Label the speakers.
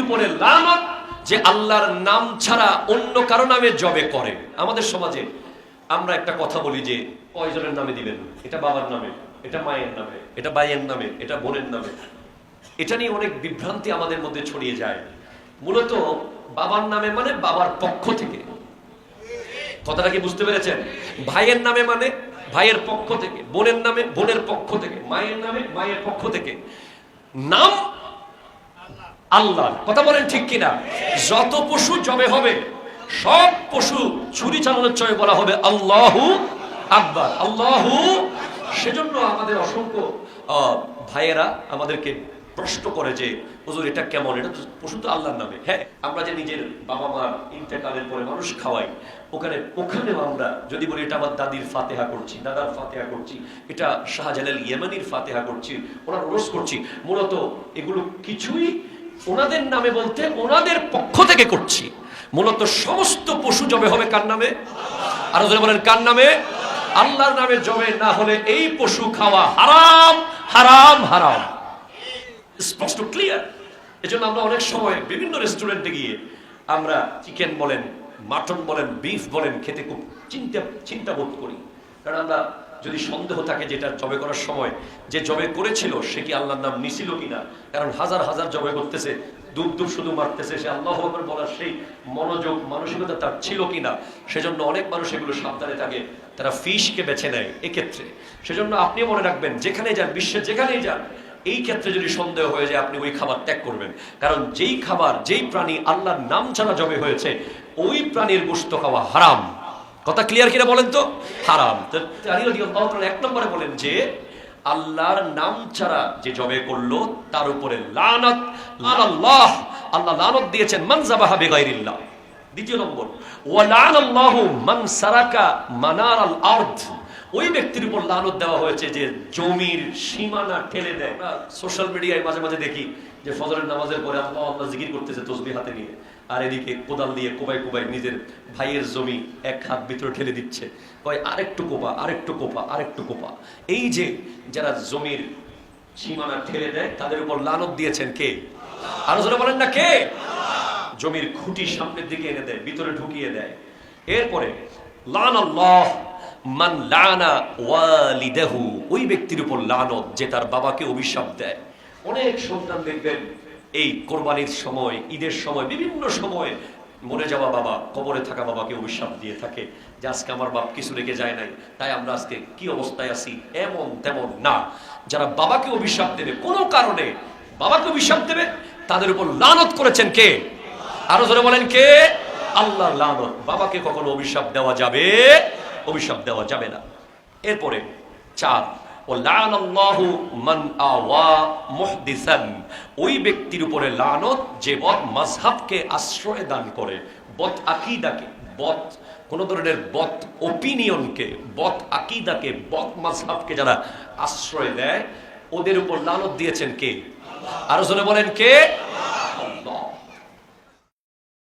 Speaker 1: উপরে লানত যে আল্লাহর নাম ছাড়া অন্য কারো নামে জবে করে। আমাদের সমাজে আমরা একটা কথা বলি যে কয়জনের নামে দিবেন, এটা বাবার নামে, এটা মায়ের নামে, এটা ভাইয়ের নামে, এটা বোনের নামে। এটা নিয়ে অনেক বিভ্রান্তি আমাদের মধ্যে ছড়িয়ে যায়। মূলত বাবার নামে মানে বাবার পক্ষ থেকে, কথাটা কি বুঝতে পেরেছেন? ভাইয়ের নামে মানে ভাইয়ের পক্ষ থেকে, বোনের নামে বোনের পক্ষ থেকে, মায়ের নামে মায়ের পক্ষ থেকে। নাম আল্লাহ, কথা বলেন ঠিক কিনা? যত পশু জবে হবে সব পশু ছুরি চালানোর চয়ে বলা হবে আল্লাহু আকবার, আল্লাহু। সেজন্য আমাদের অসংখ্য ভাইয়েরা আমাদেরকে প্রশ্ন করে যে হুজুর এটা কেমন, এটা তো পশু তো আল্লাহর নামে। হ্যাঁ, আমরা যে নিজের বাবা মার ইন্তেকালের পরে মানুষ খাওয়াই, ওখানেও আমরা যদি বলি এটা আমার দাদির ফাতেহা করছি, দাদার ফাতেহা করছি, এটা শাহজালাল ইয়েমানির ফাতেহা করছি, ওনার ওরস করছি, মূলত এগুলো কিছুই ওনাদের নামে বলতে ওনাদের পক্ষ থেকে করছি। মূলত সমস্ত পশু জবে হবে কার নামে? আরো জোরে বলেন কার নামে? আল্লাহর নামে জবে না হলে এই পশু খাওয়া হারাম, হারাম, হারাম। স্পষ্ট, ক্লিয়ার। এজন্য আমরা অনেক সময় বিভিন্ন রেস্টুরেন্টে গিয়ে আমরা চিকেন বলেন, মাটন বলেন, বিফ বলেন খেতে খুব চিন্তা বোধ করি। কারণ আমরা যদি সন্দেহ থাকে যেটা জবে করার সময় যে জবে করেছিল সে কি আল্লাহর নাম নিছিল কিনা, কারণ হাজার হাজার জবে করতেছে, দুধ শুধু মারতেছে, সে আল্লাহু আকবার বলার সেই মনোযোগ মানসিকতা তার ছিল কিনা। সেজন্য অনেক মানুষ এগুলো সাবধানে থাকে, তারা ফিশকে বেছে নেয় এক্ষেত্রে। সেজন্য আপনি মনে রাখবেন যেখানে যান, বিশ্বে যেখানেই যান, এই ক্ষেত্রে যদি সন্দেহ হয়ে যায় আপনি ওই খাবার ত্যাগ করবেন। কারণ যেই খাবার, যেই প্রাণী আল্লাহর নাম ছাড়া জবে হয়েছে ওই প্রাণীর গোশত খাওয়া হারাম। কথা ক্লিয়ার কিনা বলেন তো? হারাম। এক নম্বরে বলেন যে আল্লাহর নাম ছাড়া যে জবে করলো তার উপরে লানত, আল্লাহ লানত দিয়েছেন মান যাবাহা বিগাইরিল্লাহ। দ্বিতীয় নম্বর, ওয়া লানাল্লাহু মান সারাকা মানারাল আরদ, ওই ব্যক্তির উপর লানত দেওয়া হয়েছে যে জমির সীমানা ঠেলে দেয়। সোশ্যাল মিডিয়ায় মাঝে মাঝে দেখি যে ফজরের নামাজের পরে আল্লাহ আল্লাহ জিকির করতেছে তসবিহ হাতে নিয়ে, আর এদিকে কোদাল দিয়ে কোবাই কোবাই নিজের ভাইয়ের জমি এক হাত ভিতরে ঠেলে দিচ্ছে, কয় আরেকটু কোপা, আরেকটু কোপা, আরেকটু কোপা। এই যে যারা জমির সীমানা ঠেলে দেয় তাদের উপর লানত দিয়েছেন কে? আরো জোরে বলেন না কে? জমির খুঁটি সামনের দিকে এনে দেয়, ভিতরে ঢুকিয়ে দেয়। এরপরে লানাল্লাহ মান লানা ওয়ালিদাহু, ওই ব্যক্তির উপর লানত যে তার বাবাকে অভিশাপ দেয়। অনেক সন্তান দেখবেন এই কোরবানির সময়, ঈদের সময়, বিভিন্ন সময় মরে যাওয়া বাবা, কবরে থাকা বাবাকে অভিশাপ দিয়ে থাকে যে আজকে আমার বাপ কিছু রেখে যায় নাই, তাই আমরা আজকে কি অবস্থায় আছি। এমন তেমন না, যারা বাবাকে অভিশাপ দেবে, কোনো কারণে বাবাকে অভিশাপ দেবে, তাদের উপর লানত করেছেন কে? আরো জোরে বলেন কে? আল্লাহর লানত। বাবাকে কখনো অভিশাপ দেওয়া যাবে? অভিশাপ দেওয়া যাবে না। এরপরে 4, ও লানাল্লাহু মান আওয়া মুহদিসান, ওই ব্যক্তির উপরে লানত যে বদ মাযহাবকে আশ্রয় দান করে, বদ আকীদাকে, বদ কোন ধরনের বদ ওপিনিয়নকে, বদ আকীদাকে, বদ মাযহাবকে যারা আশ্রয় দেয় ওদের উপর লানত দিয়েছেন কে? আরো জোরে বলেন কে?